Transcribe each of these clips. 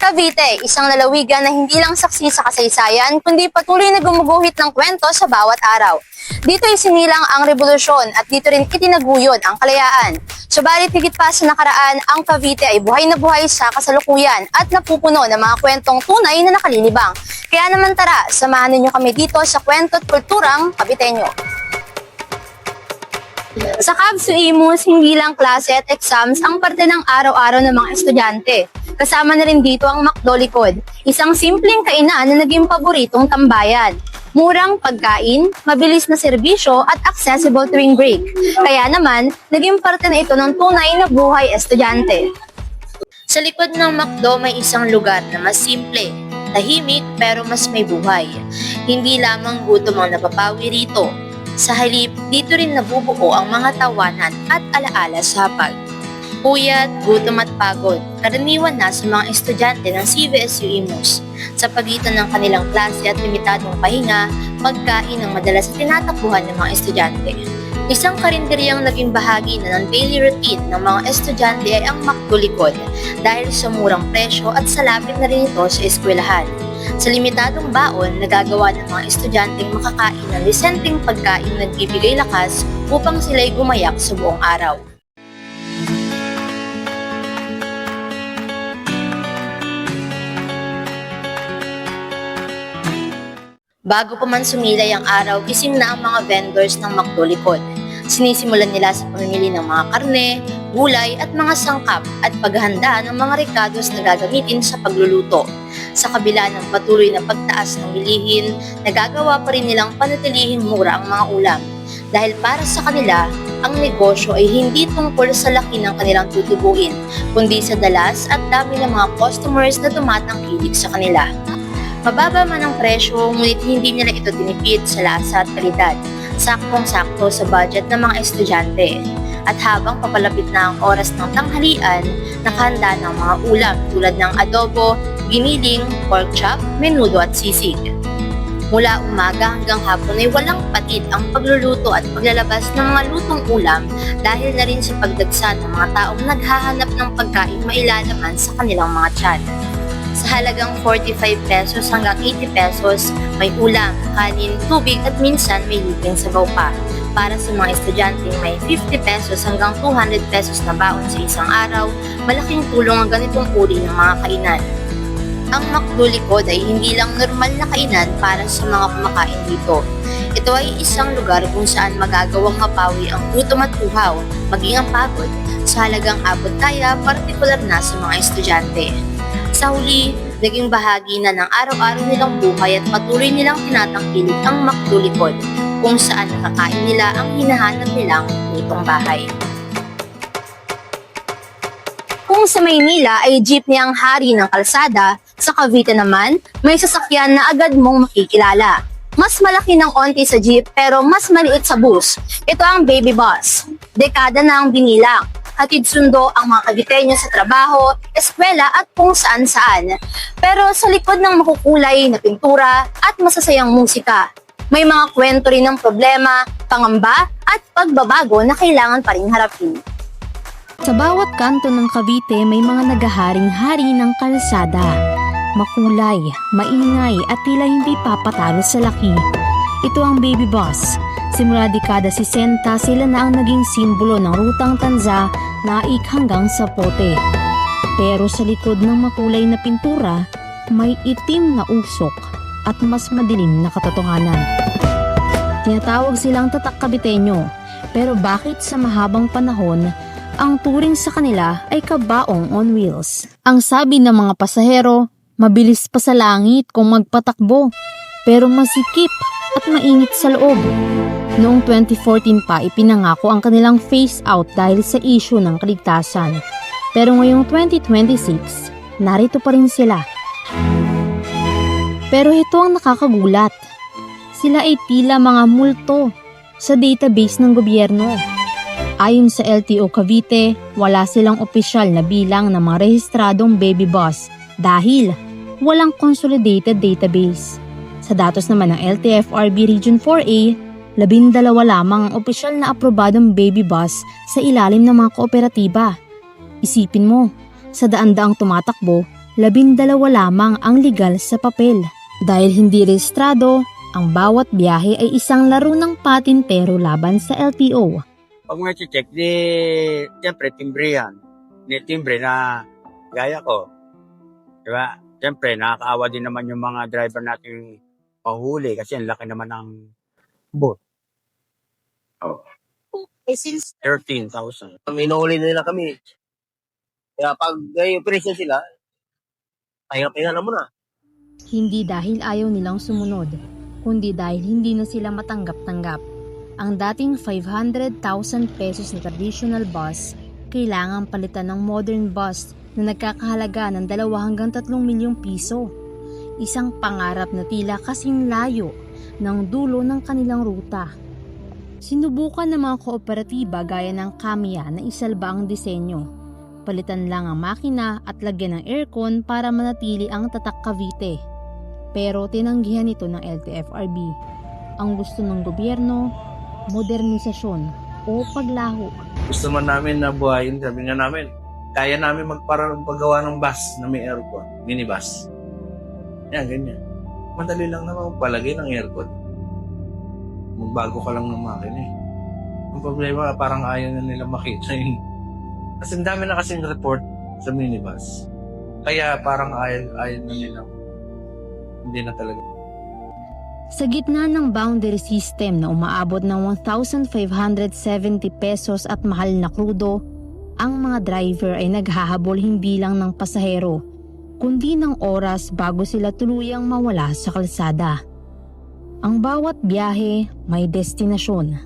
Cavite, isang lalawigan na hindi lang saksi sa kasaysayan, kundi patuloy na gumuguhit ng kwento sa bawat araw. Dito isinilang ang revolusyon at dito rin itinaguyod ang kalayaan. Subalit higit pa sa nakaraan, ang Cavite ay buhay na buhay sa kasalukuyan at napupuno ng mga kwentong tunay na nakalilibang. Kaya naman tara, samahan ninyo kami dito sa Kwento at Kulturang Caviteño. Sa CAVSU-IMUS, hindi lang klase at exams ang parte ng araw-araw ng mga estudyante. Kasama na rin dito ang McDo Likod, isang simpleng kainan na naging paboritong tambayan. Murang pagkain, mabilis na serbisyo at accessible tuwing break. Kaya naman, naging parte na ito ng tunay na buhay estudyante. Sa likod ng McDo may isang lugar na mas simple, tahimik pero mas may buhay. Hindi lamang gutom ang napapawi rito. Sa halip, dito rin nabubuo ang mga tawanan at alaala sa hapag. Puyat, gutom at pagod, karaniwan na sa mga estudyante ng CVSU-IMUS. Sa pagitan ng kanilang klase at limitadong pahinga, pagkain ang madalas na tinatakbuhan ng mga estudyante. Isang karinderyang naging bahagi na ng daily routine ng mga estudyante ay ang McDo Likod dahil sa murang presyo at sa lapit na rin ito sa eskwelahan. Sa limitadong baon, nagagawa ng mga estudyanteng makakain ng disenteng pagkain na nagbibigay lakas upang sila'y gumayak sa buong araw. Bago pa man sumilay ang araw, gising na ang mga vendors ng McDo Likod. Sinisimulan nila sa pamimili ng mga karne, gulay at mga sangkap at paghahanda ng mga rekados na gagamitin sa pagluluto. Sa kabila ng patuloy na pagtaas ng bilihin, nagagawa pa rin nilang panatilihing mura ang mga ulam. Dahil para sa kanila, ang negosyo ay hindi tungkol sa laki ng kanilang tutubuin, kundi sa dalas at dami ng mga customers na tumatangkilik sa kanila. Mababa man ang presyo, ngunit hindi nila ito tinipid sa lasa at kalidad. Saktong-sakto sa budget ng mga estudyante. At habang papalapit na ang oras ng tanghalian, nakahanda ng mga ulam tulad ng adobo, giniling, pork chop, menudo at sisig. Mula umaga hanggang hapon ay walang patid ang pagluluto at paglalabas ng mga lutong ulam dahil na rin sa pagdagsa ng mga taong naghahanap ng pagkain mailalaman sa kanilang mga tiyan. Sa halagang 45 pesos hanggang 80 pesos, may ulam, kanin, tubig at minsan may libreng sabaw pa. Para sa mga estudyante may 50 pesos hanggang 200 pesos na baon sa isang araw, malaking tulong ang ganitong uri ng mga kainan. Ang McDo Likod ay hindi lang normal na kainan para sa mga kumakain dito. Ito ay isang lugar kung saan magagawang mapawi ang gutom at uhaw, maging ang pagod, sa halagang abot kaya partikular na sa mga estudyante. Sa huli, naging bahagi na ng araw-araw nilang buhay at patuloy nilang tinatangkilik ang McDo Likod, kung saan nakakain nila ang hinahanap nilang nitong bahay. Kung sa Maynila ay jeepney ang hari ng kalsada, sa Cavite naman, may sasakyan na agad mong makikilala. Mas malaki ng onti sa jeep pero mas maliit sa bus. Ito ang baby bus. Dekada na ang binilang. Hatid sundo ang mga Caviteño sa trabaho, eskwela at kung saan-saan. Pero sa likod ng makukulay na pintura at masasayang musika, may mga kwento rin ng problema, pangamba at pagbabago na kailangan pa rin harapin. Sa bawat kanto ng Cavite may mga naghaharing-hari ng kalsada. Makulay, maingay at tila hindi papatalo sa laki. Ito ang baby bus. Simula dekada 60, sila na ang naging simbolo ng rutang tanza naik hanggang sa Pote. Pero sa likod ng makulay na pintura, may itim na usok at mas madilim na katotohanan. Tinatawag silang tatak Caviteño, pero bakit sa mahabang panahon, ang turing sa kanila ay kabaong on wheels? Ang sabi ng mga pasahero, mabilis pa sa langit kung magpatakbo, pero masikip at mainit sa loob. Noong 2014 pa ipinangako ang kanilang phase out dahil sa issue ng kaligtasan. Pero ngayong 2026, narito pa rin sila. Pero ito ang nakakagulat. Sila ay tila mga multo sa database ng gobyerno. Ayon sa LTO Cavite, wala silang opisyal na bilang ng mga rehistradong baby bus dahil walang consolidated database. Sa datos naman ng LTFRB Region 4A, 12 lamang ang opisyal na aprobadong baby bus sa ilalim ng mga kooperatiba. Isipin mo, sa daan-daang tumatakbo, 12 lamang ang legal sa papel. Dahil hindi rehistrado, ang bawat biyahe ay isang laro ng patintero laban sa LTO. Pag mo check, siyempre, timbre yan. Timbre na gaya ko. Diba? Siyempre, nakakaawa din naman yung mga driver nating pahuli kasi ang laki naman ng boat. Since 13,000. minuhuli na nila kami. Kaya pag may operation sila, pahinga-pahinga na muna. Hindi dahil ayaw nilang sumunod, kundi dahil hindi na sila matanggap-tanggap. Ang dating 500,000 pesos na traditional bus, kailangang palitan ng modern bus na nagkakahalaga ng 2 hanggang 3 milyong piso. Isang pangarap na tila kasing layo ng dulo ng kanilang ruta. Sinubukan ng mga kooperatiba gaya ng Kamiya na isalba ang disenyo. Palitan lang ang makina at lagyan ng aircon para manatili ang tatak Cavite. Pero tinanggihan ito ng LTFRB. Ang gusto ng gobyerno, modernisasyon o paglaho. Gusto man namin na buhayin, sabi nga namin, kaya namin magpagawa ng bus na may aircon, minibus. Yan, ganyan. Madali lang naman palagay ng aircon. Magbago ka lang ng makina eh. Ang problema, parang ayaw na nila makita yun. Kasi ang dami na kasing report sa minibus. Kaya parang ayaw na nila. Hindi na talaga. Sa gitna ng boundary system na umaabot ng 1,570 pesos at mahal na krudo, ang mga driver ay naghahabol hindi lang ng pasahero, kundi ng oras bago sila tuluyang mawala sa kalsada. Ang bawat biyahe may destinasyon.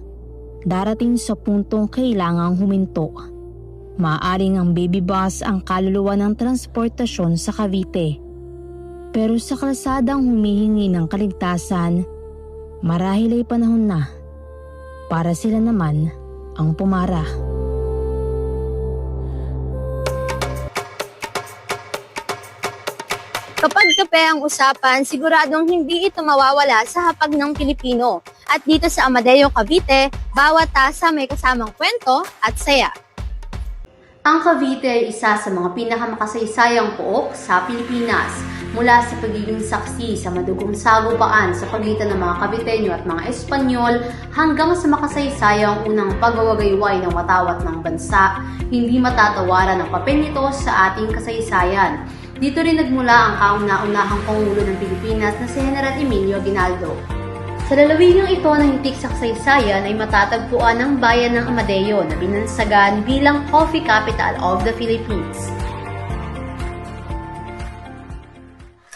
Darating sa puntong kailangang huminto. Maaaring ang baby bus ang kaluluwa ng transportasyon sa Cavite. Pero sa kalsadang humihingi ng kaligtasan, marahil ay panahon na para sila naman ang pumara. Kapag kape ang usapan, siguradong hindi ito mawawala sa hapag ng Pilipino. At dito sa Amadeo, Cavite, bawat tasa may kasamang kwento at saya. Ang Cavite ay isa sa mga pinakamakasaysayang pook sa Pilipinas. Mula sa pagiging saksi sa madugong sagupaan sa pagitan ng mga Caviteño at mga Espanyol hanggang sa makasaysayang unang pagwawagayway ng watawat ng bansa, hindi matatawaran ang papel nito sa ating kasaysayan. Dito rin nagmula ang kauna-unahang Pangulo ng Pilipinas na si General Emilio Aguinaldo. Sa lalawigang ito na hintik sa kasaysayan ay matatagpuan ang bayan ng Amadeo na binansagan bilang Coffee Capital of the Philippines.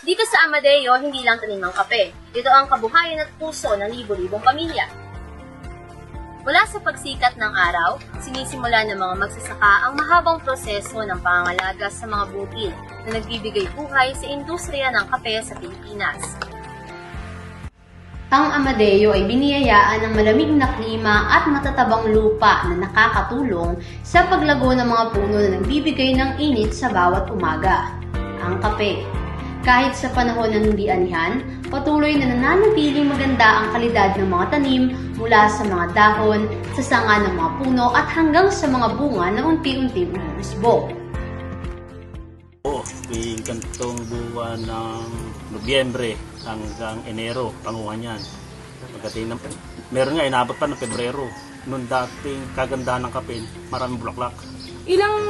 Dito sa Amadeo, hindi lang tanim ng kape. Ito ang kabuhayan at puso ng libo-libong pamilya. Mula sa pagsikat ng araw, sinisimula ng mga magsasaka ang mahabang proseso ng pangangalaga sa mga bukid na nagbibigay buhay sa industriya ng kape sa Pilipinas. Ang Amadeo ay biniyayaan ng malamig na klima at matatabang lupa na nakakatulong sa paglago ng mga puno na nagbibigay ng init sa bawat umaga. Ang kape. Kahit sa panahon ng hindi anihan, patuloy na nananatiling maganda ang kalidad ng mga tanim mula sa mga dahon, sa sanga ng mga puno at hanggang sa mga bunga na unti-unting umuusbong. Tuwing kantong buwan ng Nobyembre hanggang Enero, panguhan yan. Pagdating ng, meron nga, inabot pa ng Pebrero. Noong dating kagandahan ng kape, maraming bulaklak. Ilang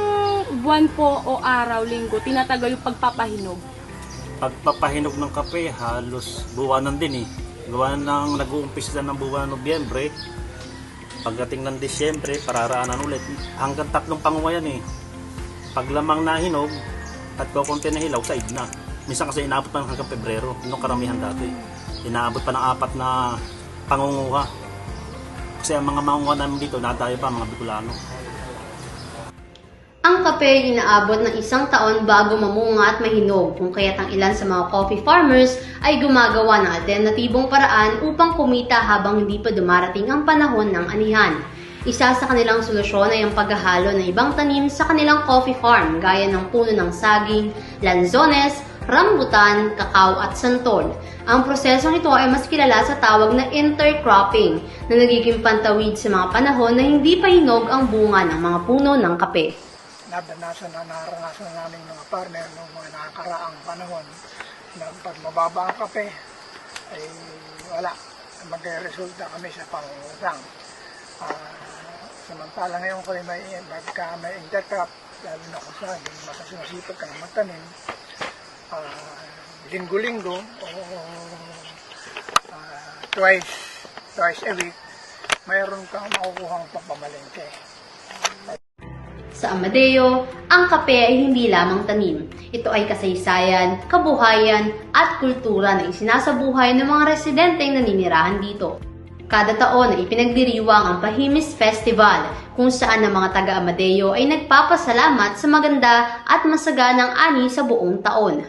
buwan po o araw, linggo, tinatagal yung pagpapahinog? Pagpapahinog ng kape, halos buwanan din eh. Gawa ng nag-uumpisa ng buwan ng Nobyembre, pagdating ng Disyembre, pararaanan ulit. Hanggang 3 panguha yan eh. Pag lamang nahinog, at kukunti na hilaw, said na. Minsan kasi inaabot pa hanggang Pebrero, nung karamihan dati. Inaabot pa ng 4 na pangunguha. Kasi ang mga mangunguha namin dito, nadayo pa mga Bicolano. Ang kape ay inaabot ng 1 taon bago mamunga at mahinog, kung kaya't ang ilan sa mga coffee farmers ay gumagawa ng alternatibong paraan upang kumita habang hindi pa dumarating ang panahon ng anihan. Isa sa kanilang solusyon ay ang paghahalo ng ibang tanim sa kanilang coffee farm gaya ng puno ng saging, lanzones, rambutan, kakao at santol. Ang prosesong ito ay mas kilala sa tawag na intercropping na nagiging pantawid sa mga panahon na hindi pa hinog ang bunga ng mga puno ng kape. naranasan namin mga partner noong mga nakakaraang panahon na pag mababa ang kape ay wala, magre-resulta kami sa pangungutang. Samantala ngayon ko may intercrop, lalo na kung saan, makasinasipag ka ng magtanim, linggo-linggo o twice a week, mayroon kang makukuhang papamalengke. Sa Amadeo, ang kape ay hindi lamang tanim. Ito ay kasaysayan, kabuhayan, at kultura na isinasabuhay ng mga residenteng naninirahan dito. Kada taon ay ipinagdiriwang ang Pahimis Festival, kung saan ang mga taga-Amadeo ay nagpapasalamat sa maganda at masaganang ani sa buong taon.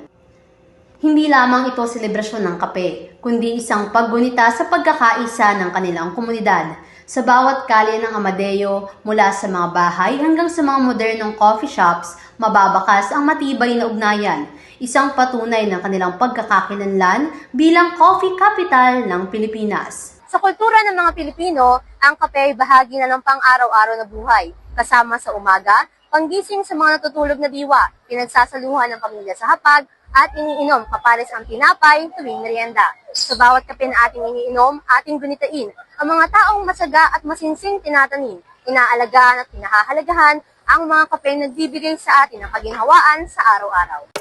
Hindi lamang ito selebrasyon ng kape, kundi isang paggunita sa pagkakaisa ng kanilang komunidad. Sa bawat kalye ng Amadeo, mula sa mga bahay hanggang sa mga modernong coffee shops, mababakas ang matibay na ugnayan, isang patunay ng kanilang pagkakakilanlan bilang coffee capital ng Pilipinas. Sa kultura ng mga Pilipino, ang kape ay bahagi na ng pang-araw-araw na buhay, kasama sa umaga, panggising sa mga natutulog na diwa, pinagsasaluhan ng pamilya sa hapag, at iniinom kapares ang tinapay tuwing merienda. Sa bawat kape na ating iniinom, ating gunitain ang mga taong masaga at masinsing tinatanim, inaalagaan at pinahahalagahan ang mga kape na nagbibigay sa atin ng kaginhawaan sa araw-araw.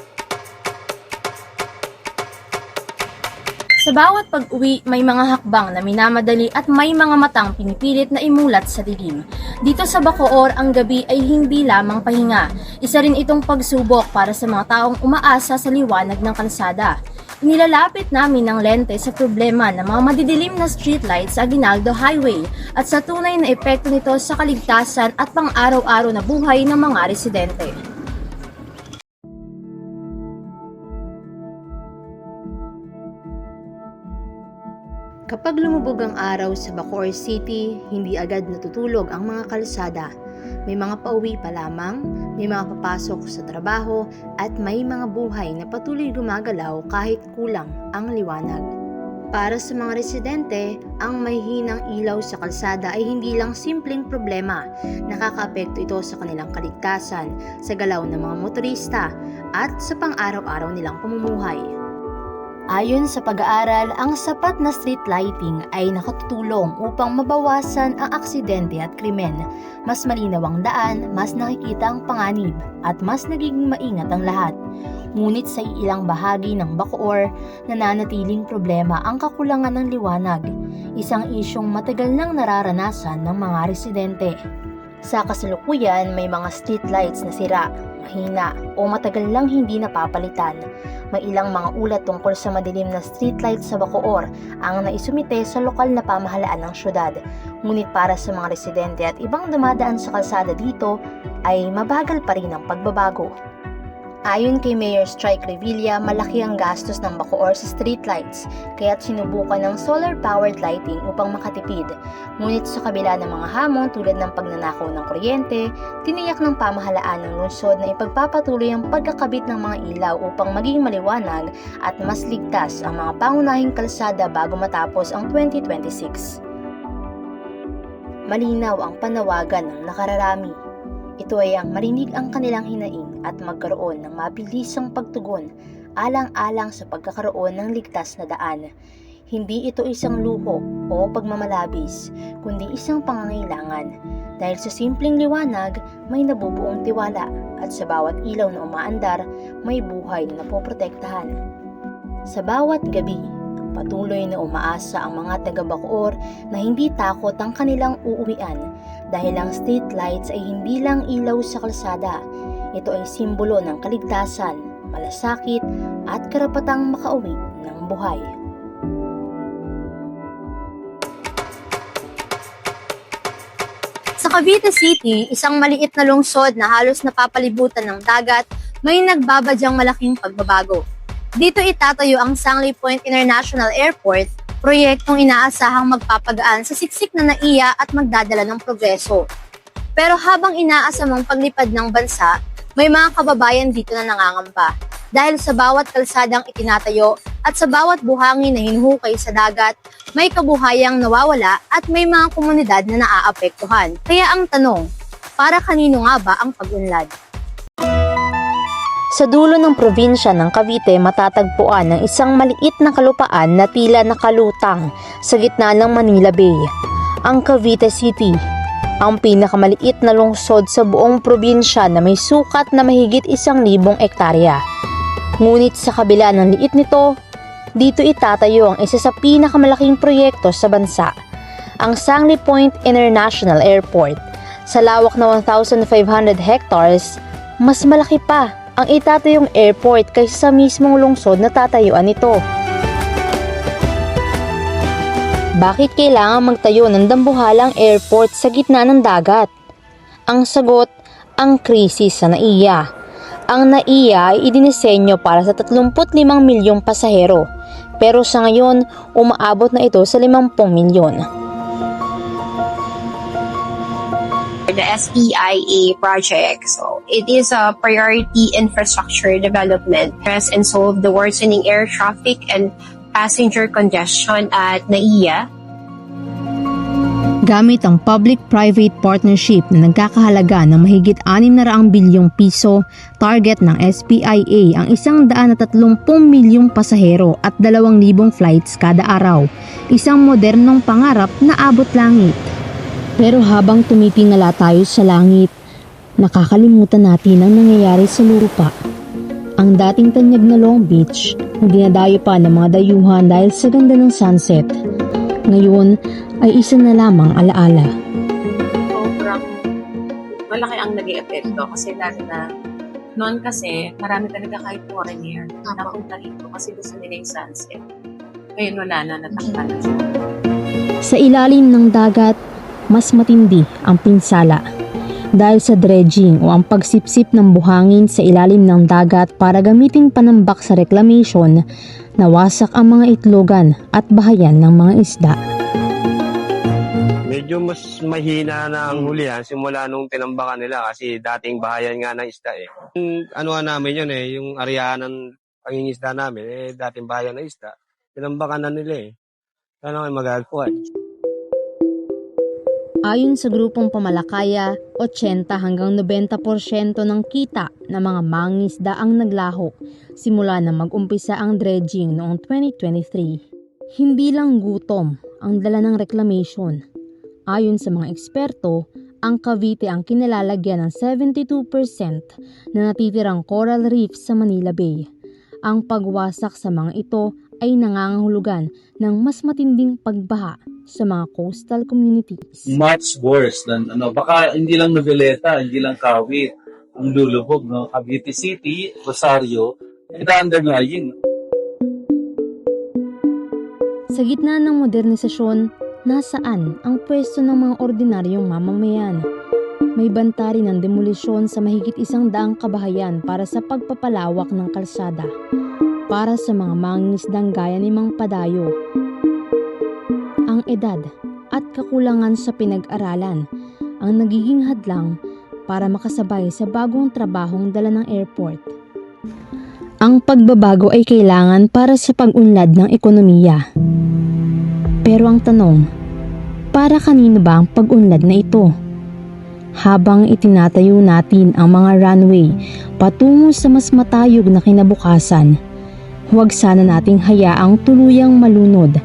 Sa bawat pag-uwi, may mga hakbang na minamadali at may mga matang pinipilit na imulat sa dilim. Dito sa Bacoor, ang gabi ay hindi lamang pahinga. Isa rin itong pagsubok para sa mga taong umaasa sa liwanag ng kalsada. Nilalapit namin ng lente sa problema ng mga madidilim na streetlights sa Aguinaldo Highway at sa tunay na epekto nito sa kaligtasan at pang-araw-araw na buhay ng mga residente. Kapag lumubog ang araw sa Bacoor City, hindi agad natutulog ang mga kalsada. May mga pauwi pa lamang, may mga papasok sa trabaho, at may mga buhay na patuloy gumagalaw kahit kulang ang liwanag. Para sa mga residente, ang may hinang ilaw sa kalsada ay hindi lang simpleng problema. Nakakaapekto ito sa kanilang kaligtasan, sa galaw ng mga motorista, at sa pang-araw-araw nilang pamumuhay. Ayon sa pag-aaral, ang sapat na street lighting ay nakatutulong upang mabawasan ang aksidente at krimen. Mas malinaw ang daan, mas nakikita ang panganib, at mas nagiging maingat ang lahat. Ngunit sa ilang bahagi ng Bacoor, nananatiling problema ang kakulangan ng liwanag, isang isyong matagal nang nararanasan ng mga residente. Sa kasalukuyan, may mga street lights na sira, mahina, o matagal lang hindi napapalitan. May ilang mga ulat tungkol sa madilim na streetlights sa Bacoor ang naisumite sa lokal na pamahalaan ng syudad. Ngunit para sa mga residente at ibang dumadaan sa kalsada dito, ay mabagal pa rin ang pagbabago. Ayon kay Mayor Strike Revilla, malaki ang gastos ng Bacoor sa streetlights, kaya't sinubukan ng solar-powered lighting upang makatipid. Ngunit sa kabila ng mga hamon tulad ng pagnanakaw ng kuryente, tiniyak ng pamahalaan ng lungsod na ipagpapatuloy ang pagkakabit ng mga ilaw upang maging maliwanag at mas ligtas ang mga pangunahing kalsada bago matapos ang 2026. Malinaw ang panawagan ng nakararami. Ito ay ang marinig ang kanilang hinaing at magkaroon ng mabilisang pagtugon alang-alang sa pagkakaroon ng ligtas na daan. Hindi ito isang luho o pagmamalabis, kundi isang pangangailangan. Dahil sa simpleng liwanag, may nabubuong tiwala at sa bawat ilaw na umaandar, may buhay na napoprotektahan. Sa bawat gabi, patuloy na umaasa ang mga taga-Bacoor na hindi takot ang kanilang uuwian dahil ang street lights ay hindi lang ilaw sa kalsada. Ito ay simbolo ng kaligtasan, malasakit at karapatang makauwi ng buhay. Sa Cavite City, isang maliit na lungsod na halos napapalibutan ng dagat, may nagbabadyang malaking pagbabago. Dito itatayo ang Sangley Point International Airport, proyektong inaasahang magpapagaan sa siksik na NAIA at magdadala ng progreso. Pero habang inaasam ang paglipad ng bansa, may mga kababayan dito na nangangamba. Dahil sa bawat kalsadang itinatayo at sa bawat buhangin na hinuhukay sa dagat, may kabuhayang nawawala at may mga komunidad na naaapektuhan. Kaya ang tanong, para kanino nga ba ang pag-unlad? Sa dulo ng probinsya ng Cavite matatagpuan ang isang maliit na kalupaan na tila nakalutang sa gitna ng Manila Bay, ang Cavite City. Ang pinakamaliit na lungsod sa buong probinsya na may sukat na mahigit 1,000 ektarya. Ngunit sa kabila ng liit nito, dito itatayo ang isa sa pinakamalaking proyekto sa bansa, ang Sangley Point International Airport. Sa lawak na 1,500 hectares, mas malaki pa ang itatayong airport kaysa sa mismong lungsod na tatayuan nito. Bakit kailangan magtayo ng dambuhalang airport sa gitna ng dagat? Ang sagot, ang krisis sa NAIA. Ang NAIA ay idinisenyo para sa 35 milyong pasahero, pero sa ngayon, umaabot na ito sa 50 milyon. The SPIA project. So it is a priority infrastructure development to address and solve the worsening air traffic and passenger congestion at NAIA. Gamit ang public-private partnership na nagkakahalaga ng mahigit 600 bilyong piso, target ng SPIA ang 130 milyong pasahero at 2,000 flights kada araw. Isang modernong pangarap na abot langit. Pero habang tumitingala tayo sa langit, nakakalimutan natin ang nangyayari sa lupa. Ang dating tanyag na Long Beach, na dinadayo pa ng mga dayuhan dahil sa ganda ng sunset, ngayon ay isa na lamang alaala. Sobrang malaki ang naging epekto kasi lalo na noon kasi marami talaga kahit foreigner na napunta rito kasi gusto nila yung sunset. Ngayon wala na, natakpan na siya. Sa ilalim ng dagat, mas matindi ang pinsala dahil sa dredging o ang pagsipsip ng buhangin sa ilalim ng dagat para gamiting panambak sa reclamation, nawasak ang mga itlogan at bahayan ng mga isda. Medyo mas mahina na ang hulihan simula nung tinambakan nila kasi dating bahayan nga ng isda eh. Yung ano nga namin yun eh, yung area ng pangingisda namin eh, dating bahayan ng isda. Tinambakan na nila eh. Sana may magagawa. Ayon sa grupong Pamalakaya, 80 hanggang 90% ng kita ng mga mangingisda ang naglaho simula na mag-umpisa ang dredging noong 2023. Hindi lang gutom ang dala ng reclamation. Ayon sa mga eksperto, ang Cavite ang kinalalagyan ng 72% na natitirang coral reef sa Manila Bay. Ang pagwasak sa mga ito ay nangangahulugan ng mas matinding pagbaha sa mga coastal communities. Much worse than baka hindi lang Noveleta, hindi lang Kawit ang lulubog, no? Cavite City, Rosario, ito underlying. Sa gitna ng modernisasyon, nasaan ang pwesto ng mga ordinaryong mamamayan? May banta rin ng demolisyon sa mahigit 100 kabahayan para sa pagpapalawak ng kalsada, para sa mga mangingisdang gaya ni Mang Padayo. Ang edad at kakulangan sa pinag-aralan ang nagiging hadlang para makasabay sa bagong trabahong dala ng airport. Ang pagbabago ay kailangan para sa pag-unlad ng ekonomiya. Pero ang tanong, para kanino ba ang pag-unlad na ito? Habang itinatayo natin ang mga runway patungo sa mas matayog na kinabukasan, huwag sana nating hayaang tuluyang malunod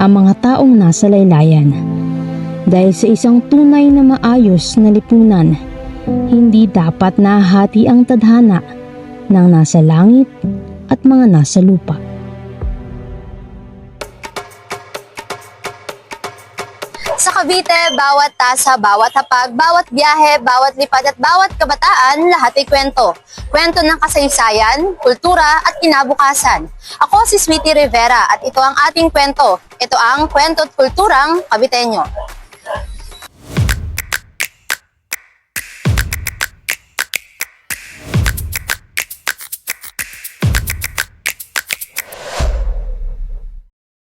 ang mga taong nasa laylayan. Dahil sa isang tunay na maayos na lipunan, hindi dapat nahati ang tadhana ng nasa langit at mga nasa lupa. Sa Cavite, bawat tasa, bawat hapag, bawat biyahe, bawat lipad at bawat kabataan, lahat ay kwento. Kwento ng kasaysayan, kultura at kinabukasan. Ako si Sweetie Rivera at ito ang ating kwento. Ito ang Kwento at Kulturang Caviteño.